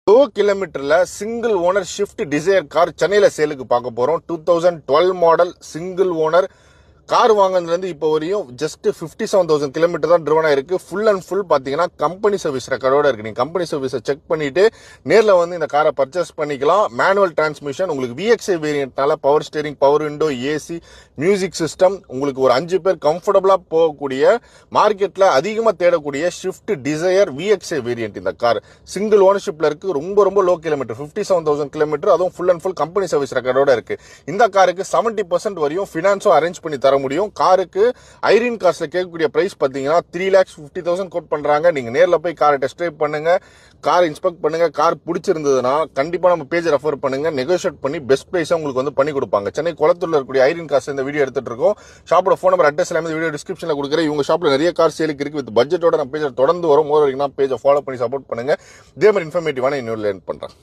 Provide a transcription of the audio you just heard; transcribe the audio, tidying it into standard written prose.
2 கிலோமீட்டர்ல single owner Swift Dzire car சென்னையில சேலுக்கு பார்க்க போறோம். 2012 மாடல் சிங்கிள் ஓனர் கார் வாங்கினதுலேருந்து இப்போ வரையும் ஜஸ்ட் 57,000 கிலோமீட்டர் தான் ட்ரிவன் ஆயிருக்கு. ஃபுல் அண்ட் ஃபுல் பார்த்தீங்கன்னா கம்பெனி சர்வீஸ் ரெக்கார்டோட இருக்கு. நீங்கள் கம்பெனி சர்வீஸை செக் பண்ணிட்டு நேரில் வந்து இந்த காரை பர்ச்சேஸ் பண்ணிக்கலாம். மேனுவல் டிரான்ஸ்மிஷன், உங்களுக்கு VXI வேரியன்ட்னால power steering, power window, AC, music system, உங்களுக்கு ஒரு 5 பேர் கம்ஃபர்டபுளாக போகக்கூடிய மார்க்கெட்டில் அதிகமாக தேடக்கூடிய ஷிஃப்ட் டிசையர் VXI வேரியன்ட். இந்த கார் சிங்கிள் ஓனர்ஷிப்ல இருக்கு. ரொம்ப ரொம்ப லோ கிலோமீட்டர், 57,000 கிலோமீட்டர், அதுவும் full and full company service ரெக்கார்டோட இருக்கு. இந்த காருக்கு 70% வரையும் ஃபினான்ஸும் அரேஞ்ச் பண்ணி தர முடியும். காருக்கு ஐரின் கார்ஸ்ல கேட்கக்கூடிய பிரைஸ் பாத்தீங்கன்னா 3,50,000 கோட் பண்றாங்க. நீங்க நேர்ல போய் காரை டெஸ்ட் டிரைவ் பண்ணுங்க, கார் இன்ஸ்பெக்ட் பண்ணுங்க. கார் பிடிச்சிருந்ததுன்னா கண்டிப்பா நம்ம பேஜ் ரெஃபர் பண்ணுங்க. நெகோஷியேட் பண்ணி பெஸ்ட் பிரைஸ் உங்களுக்கு வந்து பண்ணி கொடுப்பாங்க. சென்னை குளத்தூர்ல இருக்கக்கூடிய ஐரின் கார்ஸ் இந்த வீடியோ எடுத்துட்டு இருக்கோம். ஷாப்போட ஃபோன் நம்பர், அட்ரஸ் எல்லாமே வீடியோ டிஸ்கிரிப்ஷன்ல கொடுக்குறேன். இவங்க ஷாப்ல நிறைய கார் சேலுக்கு இருக்கு. வித் பட்ஜெட்டோட நம்ம பேஜ் தொடர்ந்து வரும். மோர் வரைக்கும் பேஜை ஃபாலோ பண்ணி சப்போர்ட் பண்ணுங்க. இதே மாதிரி இன்ஃபர்மேட்டிவான இன்னொரு லேர்ன் பண்றேன்.